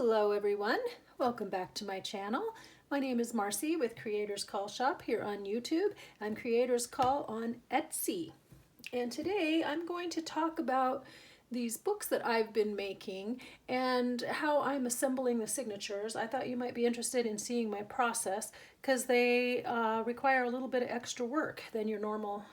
Hello everyone, welcome back to my channel. My name is Marcy with Creators Call Shop here on YouTube and Creators Call on Etsy. And today I'm going to talk about these books that I've been making and how I'm assembling the signatures. I thought you might be interested in seeing my process because they require a little bit of extra work than your normal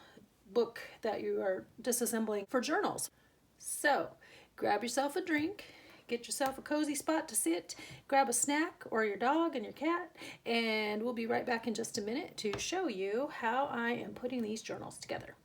book that you are disassembling for journals. So grab yourself a drink, get yourself a cozy spot to sit, grab a snack or your dog and your cat, and we'll be right back in just a minute to show you how I am putting these journals together.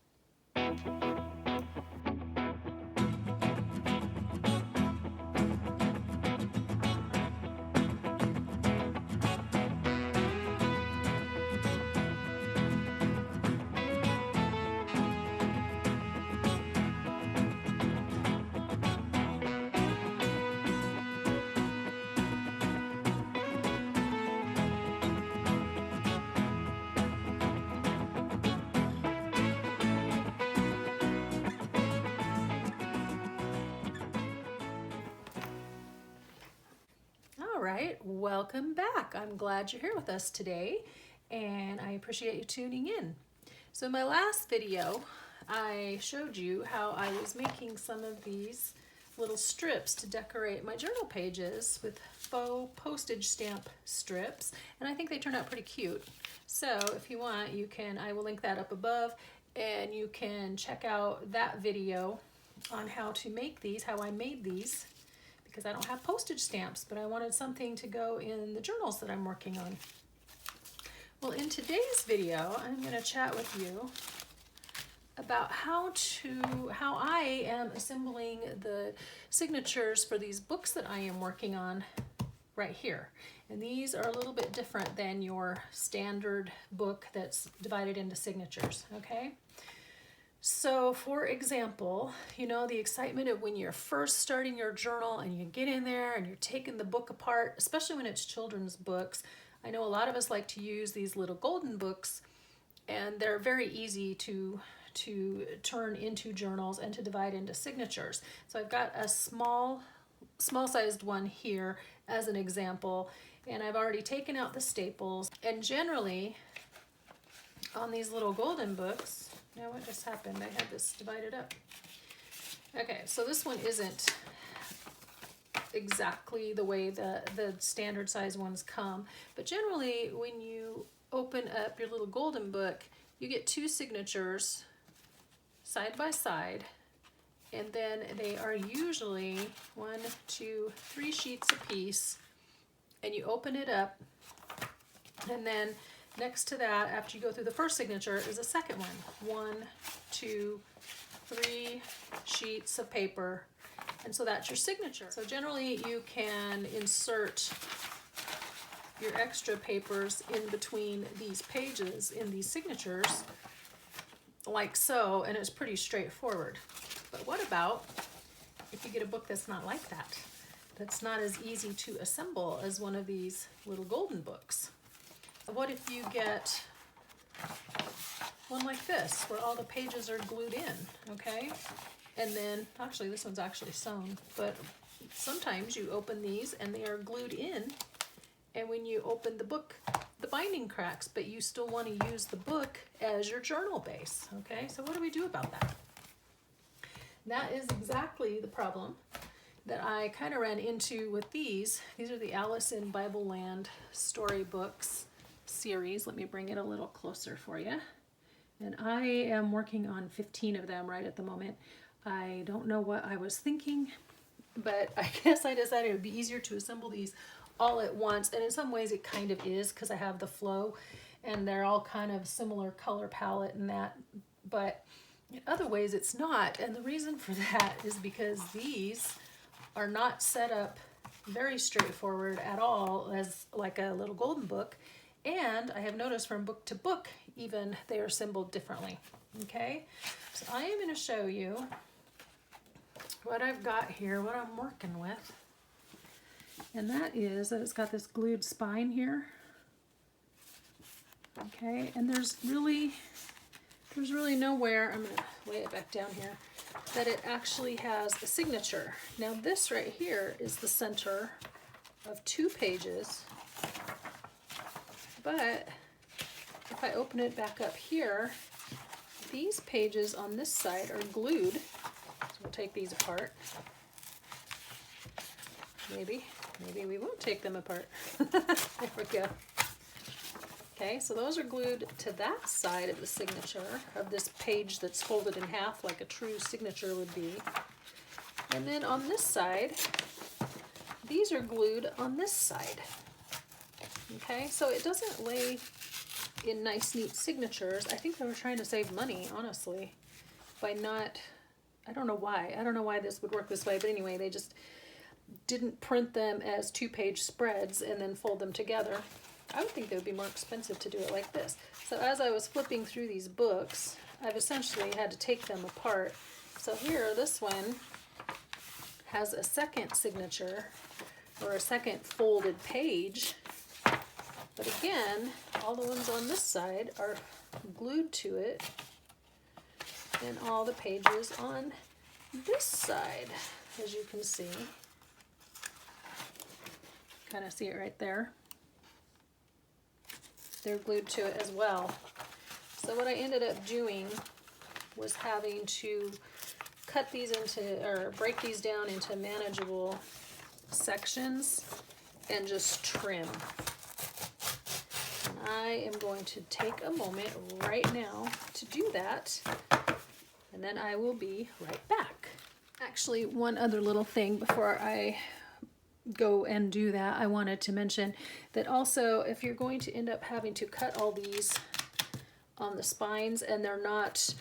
All right, welcome back. I'm glad you're here with us today and I appreciate you tuning in. So in my last video, I showed you how I was making some of these little strips to decorate my journal pages with faux postage stamp strips, and I think they turned out pretty cute. So if you want, you can, I will link that up above, and you can check out that video on how to make these, how I made these, because I don't have postage stamps, but I wanted something to go in the journals that I'm working on. Well, in today's video, I'm going to chat with you about how I am assembling the signatures for these books that I am working on right here. And these are a little bit different than your standard book that's divided into signatures, okay? So for example, you know, the excitement of when you're first starting your journal and you get in there and you're taking the book apart, especially when it's children's books. I know a lot of us like to use these little golden books, and they're very easy to turn into journals and to divide into signatures. So I've got a small sized one here as an example, and I've already taken out the staples. And generally on these little golden books, now what just happened? I had this divided up. Okay, so this one isn't exactly the way the standard size ones come, but generally when you open up your little golden book, you get two signatures side by side, and then they are usually 1, 2, 3 sheets a piece, and you open it up, and then next to that, after you go through the first signature, is a second one. 1, 2, 3 sheets of paper, and so that's your signature. So generally you can insert your extra papers in between these pages in these signatures like so, and it's pretty straightforward. But what about if you get a book that's not like that? That's not as easy to assemble as one of these little golden books. What if you get one like this, where all the pages are glued in, okay? And then, actually this one's actually sewn, but sometimes you open these and they are glued in, and when you open the book, the binding cracks, but you still want to use the book as your journal base, okay? So what do we do about that? That is exactly the problem that I kind of ran into with these. These are the Alice in Bibleland storybooks series. Let me bring it a little closer for you. And I am working on 15 of them right at the moment. I don't know what I was thinking, but I guess I decided it would be easier to assemble these all at once, and in some ways it kind of is because I have the flow and they're all kind of similar color palette and that, but in other ways it's not. And the reason for that is because these are not set up very straightforward at all as like a little golden book, and I have noticed from book to book even they are assembled differently. Okay, so I am going to show you what I've got here, what I'm working with. And that is that it's got this glued spine here. Okay, and there's really nowhere, I'm going to lay it back down here, that it actually has a signature. Now this right here is the center of 2 pages, but if I open it back up here, these pages on this side are glued. So we'll take these apart. Maybe we won't take them apart. There we go. Okay, so those are glued to that side of the signature of this page that's folded in half like a true signature would be. And then on this side, these are glued on this side. Okay, so it doesn't lay in nice, neat signatures. I think they were trying to save money, honestly, by not, I don't know why. I don't know why this would work this way, but anyway, they just didn't print them as 2-page spreads and then fold them together. I would think they would be more expensive to do it like this. So as I was flipping through these books, I've essentially had to take them apart. So here, this one has a second signature, or a second folded page. But again, all the ones on this side are glued to it, and all the pages on this side, as you can see. Kind of see it right there. They're glued to it as well. So what I ended up doing was having to cut these into, or break these down into manageable sections and just trim. And I am going to take a moment right now to do that, and then I will be right back. Actually, one other little thing before I go and do that, I wanted to mention that also if you're going to end up having to cut all these on the spines and they're not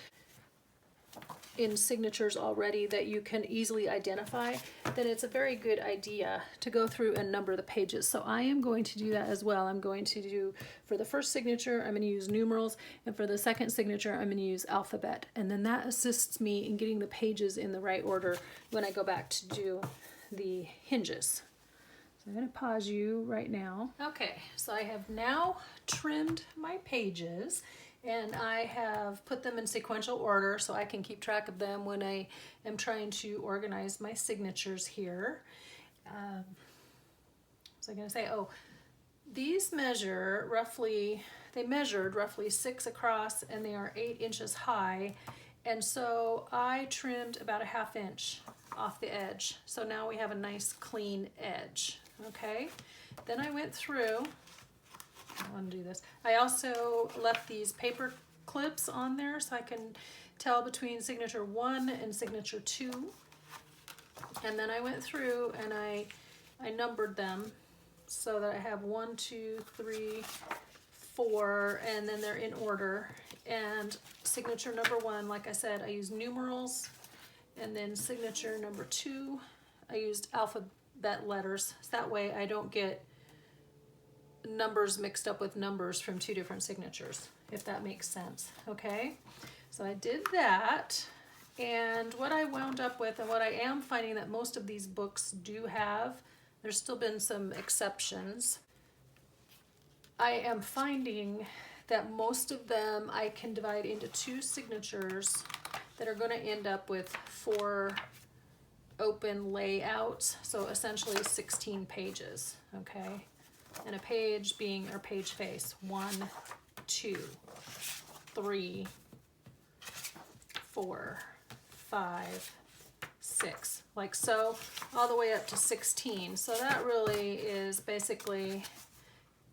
in signatures already that you can easily identify, then it's a very good idea to go through and number the pages. So I am going to do that as well. I'm going to do, for the first signature, I'm going to use numerals, and for the second signature, I'm going to use alphabet. And then that assists me in getting the pages in the right order when I go back to do the hinges. I'm going to pause you right now. Okay, so I have now trimmed my pages, and I have put them in sequential order so I can keep track of them when I am trying to organize my signatures here. What was I going to say? Oh, these measure roughly, they measured roughly 6 across, and they are 8 inches high, and so I trimmed about a 1/2 inch off the edge. So now we have a nice clean edge. Okay, then I went through, I want to do this. I also left these paper clips on there so I can tell between signature 1 and signature 2. And then I went through and I numbered them so that I have 1, 2, 3, 4, and then they're in order. And signature number 1, like I said, I used numerals, and then signature number 2, I used alphabet letters. So that way I don't get numbers mixed up with numbers from 2 different signatures, if that makes sense. Okay, so I did that, and what I wound up with, and what I am finding that most of these books do have, there's still been some exceptions, I am finding that most of them I can divide into 2 signatures that are going to end up with 4 open layouts, so essentially 16 pages, okay? And a page being our page face, 1, 2, 3, 4, 5, 6, like so, all the way up to 16. So that really is basically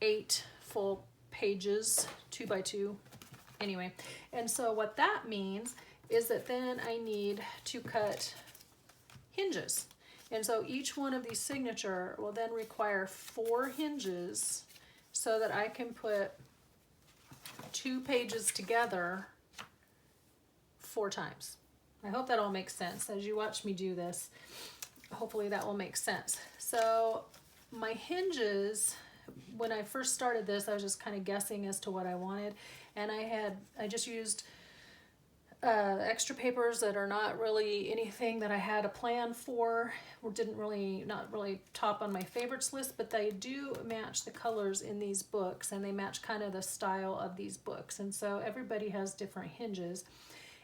8 full pages, 2 by 2. Anyway, and so what that means is that then I need to cut hinges. And so each one of these signature will then require 4 hinges so that I can put 2 pages together 4 times. I hope that all makes sense. As you watch me do this, hopefully that will make sense. So my hinges, when I first started this, I was just kind of guessing as to what I wanted, and I just used extra papers that are not really anything that I had a plan for, or not really top on my favorites list, but they do match the colors in these books, and they match kind of the style of these books, and so everybody has different hinges.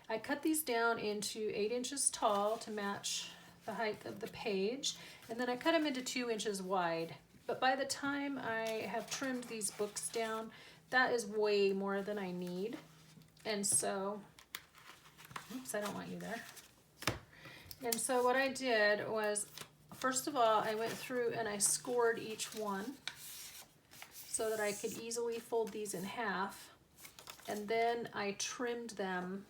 I cut these down into 8 inches tall to match the height of the page, and then I cut them into 2 inches wide. But by the time I have trimmed these books down, that is way more than I need. And so, oops, I don't want you there. And so what I did was, first of all, I went through and I scored each one so that I could easily fold these in half. And then I trimmed them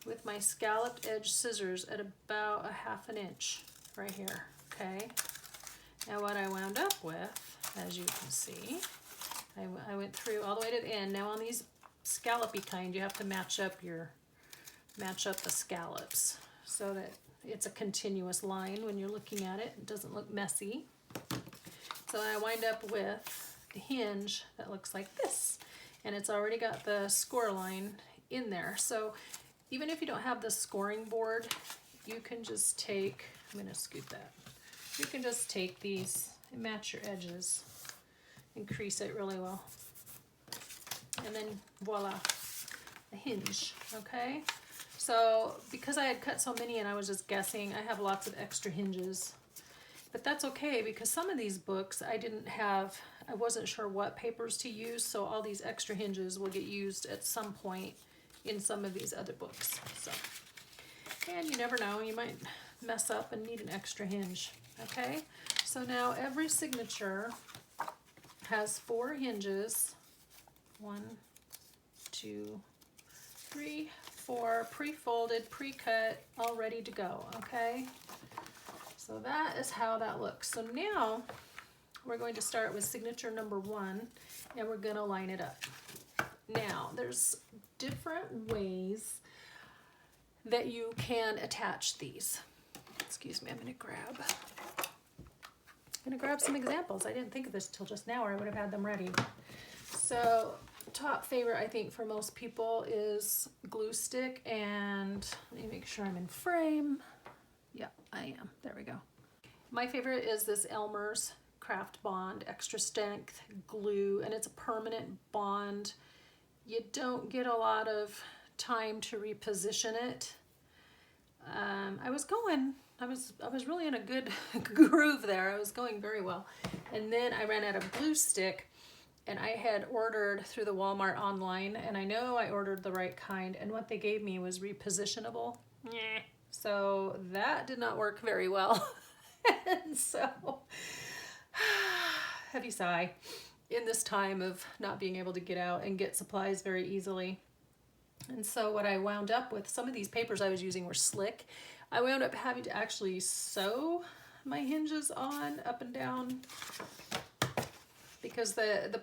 with my scalloped edge scissors at about 1/2 inch right here, okay? Now what I wound up with, as you can see, I went through all the way to the end. Now on these scallopy kind, you have to match up the scallops so that it's a continuous line when you're looking at it. It doesn't look messy. So I wind up with the hinge that looks like this, and it's already got the score line in there. So even if you don't have the scoring board, you can just take, I'm going to scoot that. You can just take these and match your edges and crease it really well. And then voila, a hinge, okay? So because I had cut so many and I was just guessing, I have lots of extra hinges. But that's okay, because some of these books I wasn't sure what papers to use, so all these extra hinges will get used at some point in some of these other books. So, and you never know, you might mess up and need an extra hinge, okay? So now every signature has 4 hinges. 1, 2, 3, 4, pre-folded, pre-cut, all ready to go, okay? So that is how that looks. So now we're going to start with signature number 1, and we're going to line it up. Now there's different ways that you can attach these. Excuse me, I'm going to grab some examples. I didn't think of this till just now, or I would have had them ready. So top favorite, I think, for most people is glue stick, and let me make sure I'm in frame. Yeah, I am. There we go. My favorite is this Elmer's Craft Bond Extra Strength Glue, and it's a permanent bond. You don't get a lot of time to reposition it. I was really in a good groove there. I was going very well. And then I ran out of glue stick, and I had ordered through the Walmart online, and I know I ordered the right kind, and what they gave me was repositionable. So that did not work very well. And so, heavy sigh in this time of not being able to get out and get supplies very easily. And so what I wound up with, some of these papers I was using were slick. I wound up having to actually sew my hinges on up and down, because the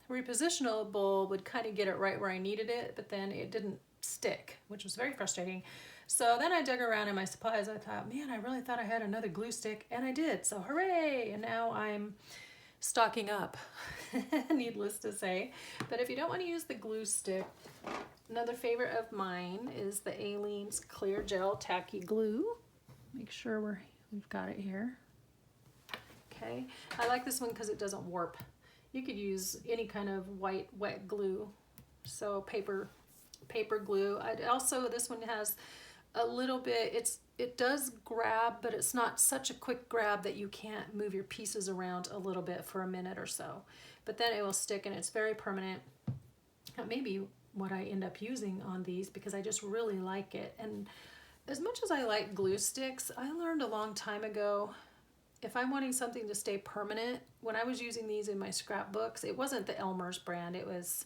repositionable would kind of get it right where I needed it, but then it didn't stick, which was very frustrating. So then I dug around in my supplies. I thought, man, I really thought I had another glue stick, and I did. So hooray! And now I'm stocking up, needless to say. But if you don't want to use the glue stick, another favorite of mine is the Aleene's Clear Gel Tacky Glue. Make sure we've got it here. Okay, I like this one because it doesn't warp. You could use any kind of white wet glue, so paper glue. This one has a little bit, it does grab, but it's not such a quick grab that you can't move your pieces around a little bit for a minute or so. But then it will stick, and it's very permanent. That may be what I end up using on these, because I just really like it. And as much as I like glue sticks, I learned a long time ago, if I'm wanting something to stay permanent, when I was using these in my scrapbooks, it wasn't the Elmer's brand. It was,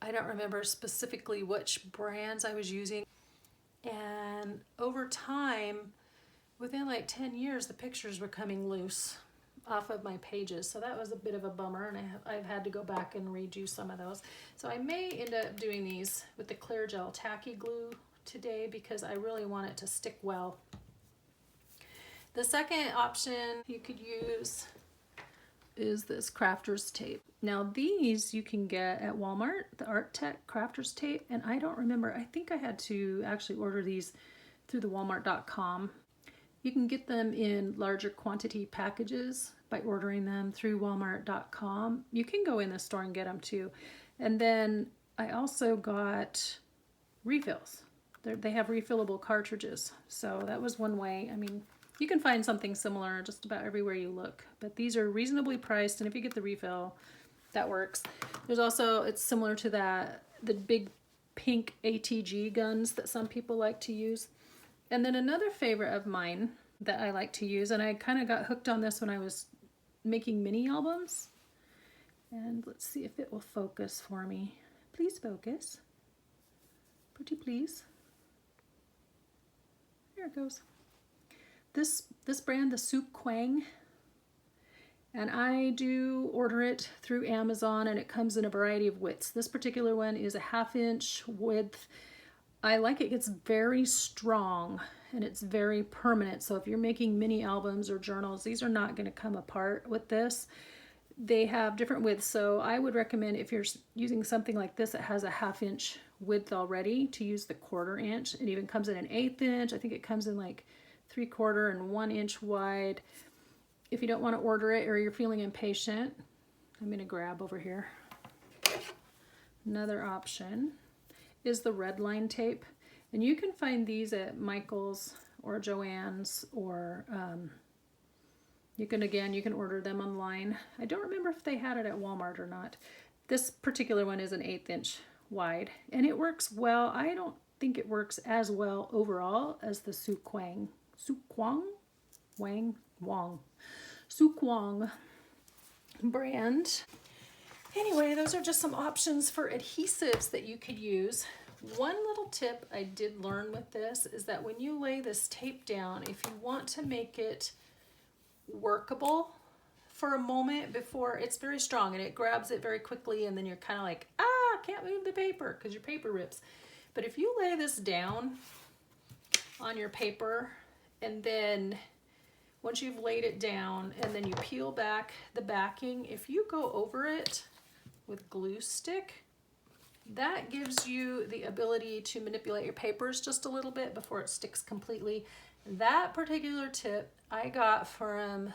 I don't remember specifically which brands I was using. And over time, within like 10 years, the pictures were coming loose off of my pages. So that was a bit of a bummer, and I've had to go back and redo some of those. So I may end up doing these with the Clear Gel Tacky Glue today, because I really want it to stick well. The second option you could use is this crafter's tape. Now these you can get at Walmart, the Art Tech crafter's tape, and I don't remember, I think I had to actually order these through the walmart.com. You can get them in larger quantity packages by ordering them through walmart.com. You can go in the store and get them too. And then I also got refills. They have refillable cartridges, so that was one way. I mean, You can find something similar just about everywhere you look, but these are reasonably priced, and if you get the refill, that works. There's also, it's similar to that, the big pink ATG guns that some people like to use. And then another favorite of mine that I like to use, and I kind of got hooked on this when I was making mini albums. And let's see if it will focus for me. Please focus. Pretty please. There it goes. This brand, the Soup Quang, and I do order it through Amazon, and it comes in a variety of widths. This particular one is a 1/2 inch width. I like it. It's very strong and it's very permanent. So if you're making mini albums or journals, these are not going to come apart with this. They have different widths, so I would recommend if you're using something like this that has a 1/2 inch width already to use the 1/4 inch. It even comes in an 1/8 inch. I think it comes in like 3/4 and 1 inch wide. If you don't want to order it or you're feeling impatient, I'm going to grab over here. Another option is the red line tape, and you can find these at Michael's or Joann's, or you can order them online. I don't remember if they had it at Walmart or not. This particular one is an 1/8 inch wide, and it works well. I don't think it works as well overall as the Soup Quang brand. Anyway, those are just some options for adhesives that you could use. One little tip I did learn with this is that when you lay this tape down, if you want to make it workable for a moment before, it's very strong and it grabs it very quickly, and then you're kind of like, I can't move the paper because your paper rips. But if you lay this down on your paper, and then once you've laid it down and then you peel back the backing, if you go over it with glue stick, that gives you the ability to manipulate your papers just a little bit before it sticks completely. That particular tip I got from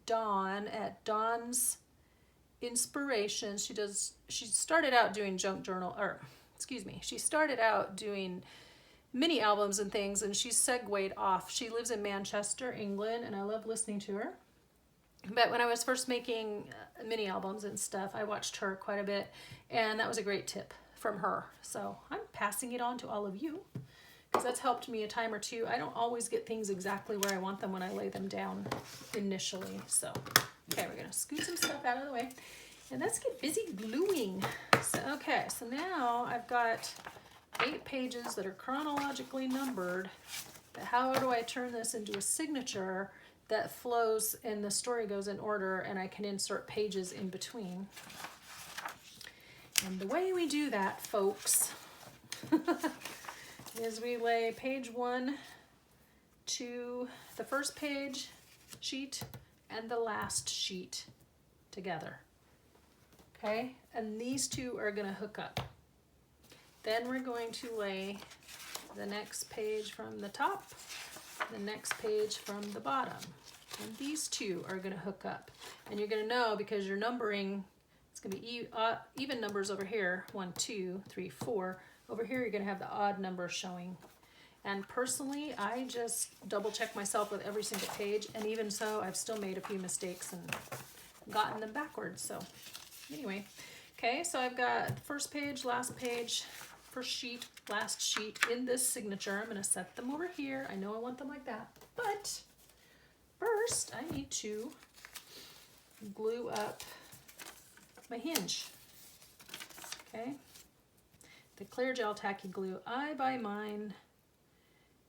Dawn at Dawn's Inspiration. She started out doing she started out doing mini albums and things, and she's segued off. She lives in Manchester, England, and I love listening to her. But when I was first making mini albums and stuff, I watched her quite a bit, and that was a great tip from her. So I'm passing it on to all of you because that's helped me a time or two. I don't always get things exactly where I want them when I lay them down initially. So, okay, we're gonna scoot some stuff out of the way, and let's get busy gluing. So now I've got 8 pages that are chronologically numbered, but how do I turn this into a signature that flows and the story goes in order and I can insert pages in between? And the way we do that, folks, is we lay page 1 to the first page sheet and the last sheet together. Okay, and these two are going to hook up. Then we're going to lay the next page from the top, the next page from the bottom. And these two are going to hook up. And you're going to know because you're numbering, it's going to be even numbers over here, 1, 2, 3, 4. Over here you're going to have the odd numbers showing. And personally, I just double check myself with every single page, and even so, I've still made a few mistakes and gotten them backwards. So anyway, okay, so I've got first page, last page, first sheet, last sheet in this signature. I'm going to set them over here. I know I want them like that, but first I need to glue up my hinge. Okay, the clear gel tacky glue. I buy mine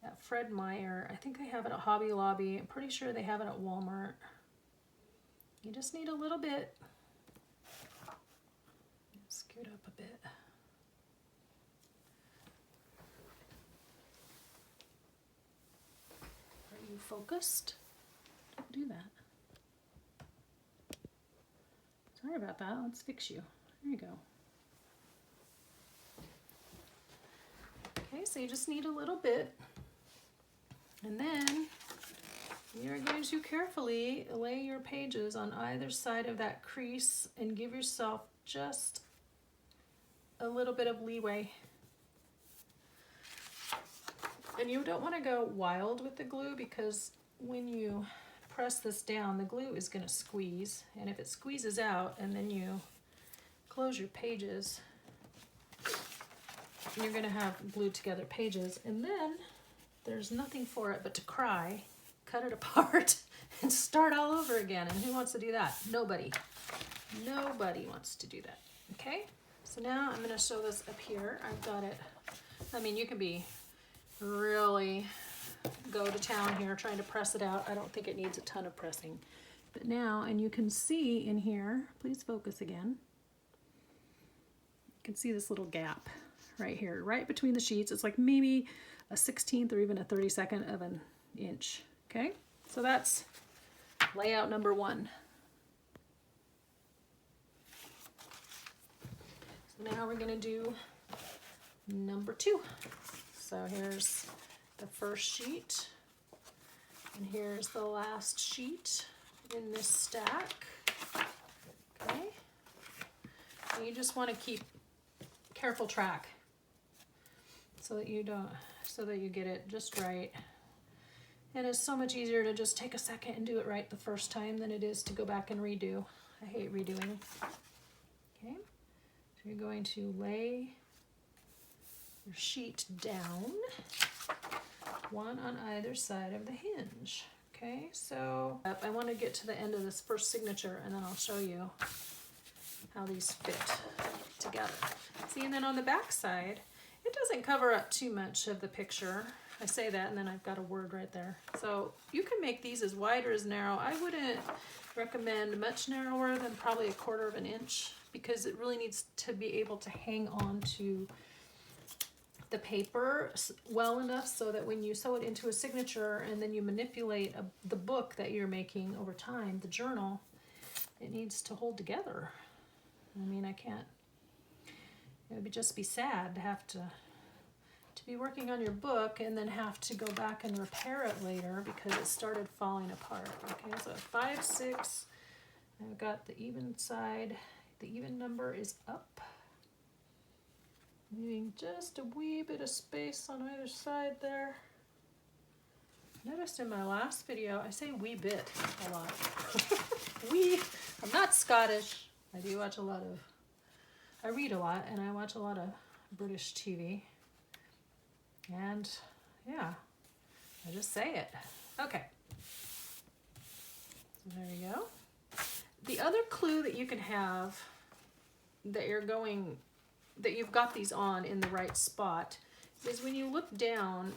at Fred Meyer. I think I have it at Hobby Lobby. I'm pretty sure they have it at Walmart. You just need a little bit. Scoot up a bit. Are you focused? Don't do that. Sorry about that. Let's fix you. There you go. Okay, so you just need a little bit. And then you're going to carefully lay your pages on either side of that crease and give yourself just a little bit of leeway. And you don't want to go wild with the glue because when you press this down, the glue is going to squeeze, and if it squeezes out and then you close your pages, you're going to have glued together pages, and then there's nothing for it but to cry, cut it apart, and start all over again. And who wants to do that? Nobody. Nobody wants to do that. Okay? So now I'm going to show this up here. I've got it. I mean, you can be really go to town here trying to press it out. I don't think it needs a ton of pressing. But now, and you can see in here, please focus again. You can see this little gap right here, right between the sheets. It's like maybe a 16th or even a 32nd of an inch. Okay? So that's layout number 1. So now we're going to do number 2. So here's the first sheet, and here's the last sheet in this stack. Okay? And you just want to keep careful track so that you get it just right. And it's so much easier to just take a second and do it right the first time than it is to go back and redo. I hate redoing. Okay, so you're going to lay your sheet down, one on either side of the hinge. Okay, so I want to get to the end of this first signature, and then I'll show you how these fit together. See, and then on the back side, it doesn't cover up too much of the picture. I say that, and then I've got a word right there. So you can make these as wide or as narrow. I wouldn't recommend much narrower than probably 1/4 of an inch, because it really needs to be able to hang on to the paper well enough so that when you sew it into a signature and then you manipulate the book that you're making over time, the journal, it needs to hold together. I mean, it would just be sad to have to be working on your book and then have to go back and repair it later because it started falling apart. Okay, so 5, 6, I've got the even side, the even number is up. Leaving just a wee bit of space on either side there. Noticed in my last video, I say wee bit a lot. I'm not Scottish. I do watch I read a lot, and I watch a lot of British TV. And yeah, I just say it. Okay. So there you go. The other clue that you can have that you've got these on in the right spot is when you look down,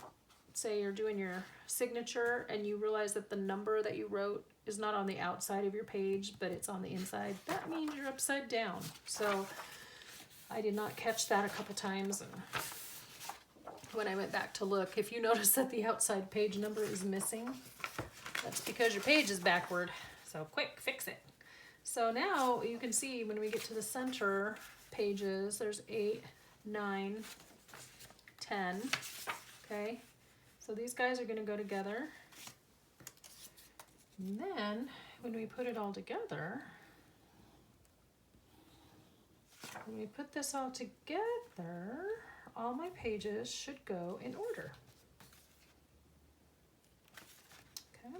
say you're doing your signature and you realize that the number that you wrote is not on the outside of your page, but it's on the inside. That means you're upside down. So I did not catch that a couple times. And when I went back to look, if you notice that the outside page number is missing, that's because your page is backward. So quick, fix it. So now you can see when we get to the center pages, there's 8, 9, 10. Okay, so these guys are going to go together. And then when we put it all together, when we put this all together, all my pages should go in order. Okay.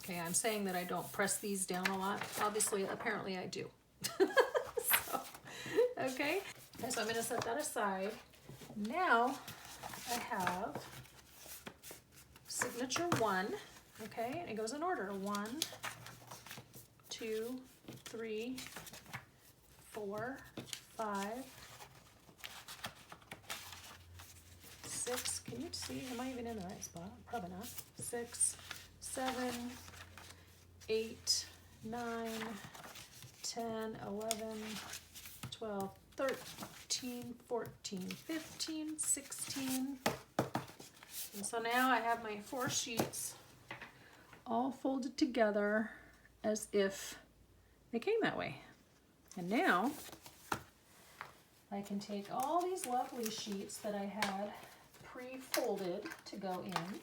Okay, I'm saying that I don't press these down a lot. Obviously, apparently I do. Okay, so I'm going to set that aside. Now I have signature 1, okay, and it goes in order. 1, 2, 3, 4, 5, 6. Can you see? Am I even in the right spot? Probably not. 6, 7, 8, 9, 10, 11, 12, 13, 14, 15, 16. And so now I have my 4 sheets all folded together as if they came that way. And now I can take all these lovely sheets that I had pre-folded to go in.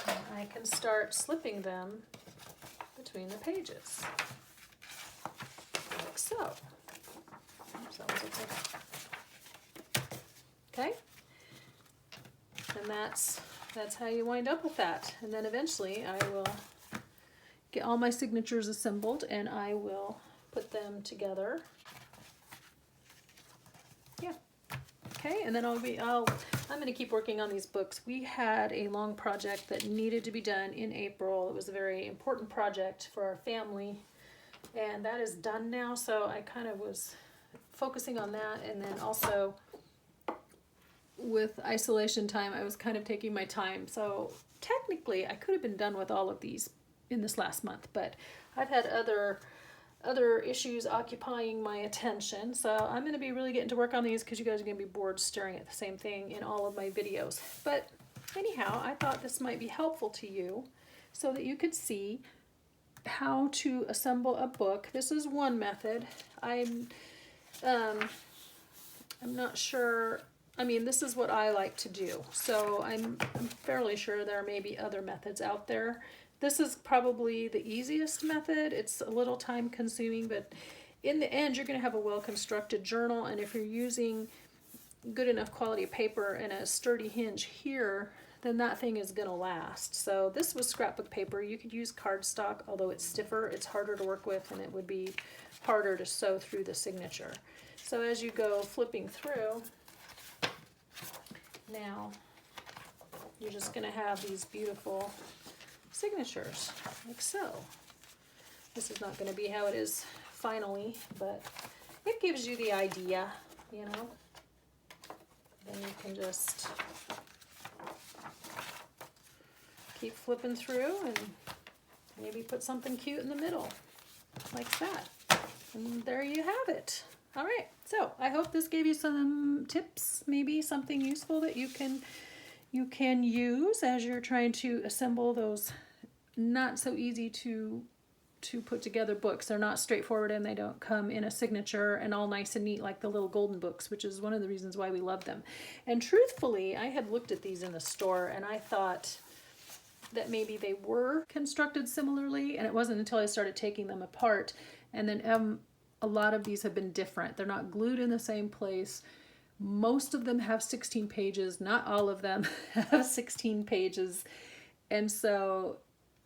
And I can start slipping them between the pages, like so. Oops, that was okay. And that's how you wind up with that. And then eventually I will get all my signatures assembled and I will put them together. Yeah. Okay, and then I'm going to keep working on these books. We had a long project that needed to be done in April. It was a very important project for our family, and that is done now. So I kind of was focusing on that, and then also with isolation time, I was kind of taking my time. So technically, I could have been done with all of these in this last month, but I've had other issues occupying my attention. So I'm going to be really getting to work on these because you guys are going to be bored staring at the same thing in all of my videos. But anyhow, I thought this might be helpful to you so that you could see how to assemble a book. This is one method. I'm not sure. I mean, this is what I like to do. So I'm fairly sure there may be other methods out there. This is probably the easiest method. It's a little time consuming, but in the end, you're going to have a well-constructed journal. And if you're using good enough quality paper and a sturdy hinge here, then that thing is going to last. So this was scrapbook paper. You could use cardstock, although it's stiffer, it's harder to work with, and it would be harder to sew through the signature. So as you go flipping through, now you're just going to have these beautiful signatures, like so. This is not going to be how it is finally, but it gives you the idea, you know. Then you can just keep flipping through and maybe put something cute in the middle, like that. And there you have it. All right, so I hope this gave you some tips, maybe something useful that you can use as you're trying to assemble those not so easy to put together books. They're not straightforward and they don't come in a signature and all nice and neat like the little golden books, which is one of the reasons why we love them. And truthfully, I had looked at these in the store and I thought that maybe they were constructed similarly, and it wasn't until I started taking them apart. And then a lot of these have been different. They're not glued in the same place. Most of them have 16 pages. Not all of them have 16 pages. And so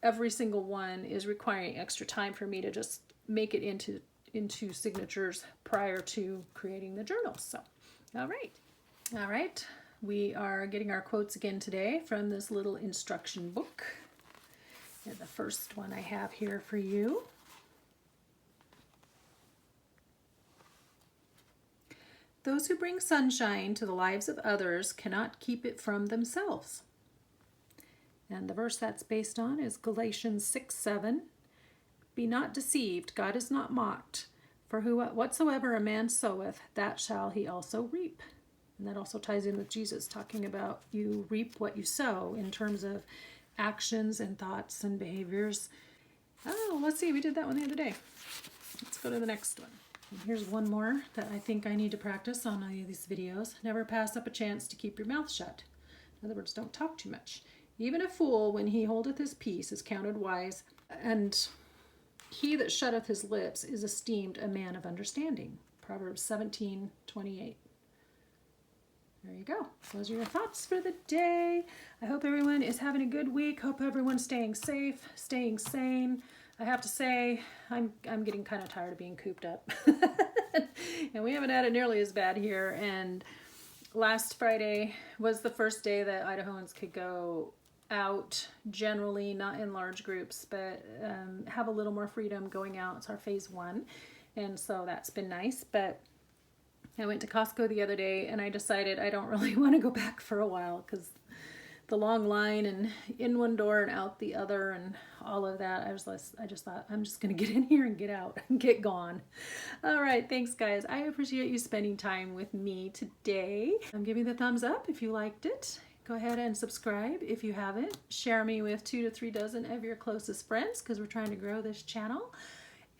every single one is requiring extra time for me to just make it into signatures prior to creating the journals. So, all right. We are getting our quotes again today from this little instruction book. And the first one I have here for you. Those who bring sunshine to the lives of others cannot keep it from themselves. And the verse that's based on is Galatians 6:7. Be not deceived, God is not mocked. For whatsoever a man soweth, that shall he also reap. And that also ties in with Jesus talking about you reap what you sow in terms of actions and thoughts and behaviors. Oh, let's see, we did that one the other day. Let's go to the next one. And here's one more that I think I need to practice on any of these videos. Never pass up a chance to keep your mouth shut. In other words, don't talk too much. Even a fool, when he holdeth his peace, is counted wise, and he that shutteth his lips is esteemed a man of understanding. Proverbs 17:28. There you go. Those are your thoughts for the day. I hope everyone is having a good week. Hope everyone's staying safe, staying sane. I have to say, I'm getting kind of tired of being cooped up. And we haven't had it nearly as bad here. And last Friday was the first day that Idahoans could go out, generally not in large groups, but have a little more freedom going out. It's our phase 1. And so that's been nice. But I went to Costco the other day and I decided I don't really want to go back for a while because the long line and in one door and out the other and all of that. I just thought I'm just going to get in here and get out and get gone. All right. Thanks, guys. I appreciate you spending time with me today. I'm giving the thumbs up if you liked it. Go ahead and subscribe if you haven't. Share me with 2 to 3 dozen of your closest friends because we're trying to grow this channel.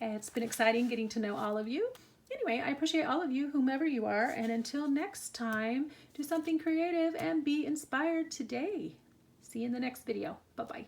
It's been exciting getting to know all of you. Anyway, I appreciate all of you, whomever you are, and until next time, do something creative and be inspired today. See you in the next video. Bye-bye.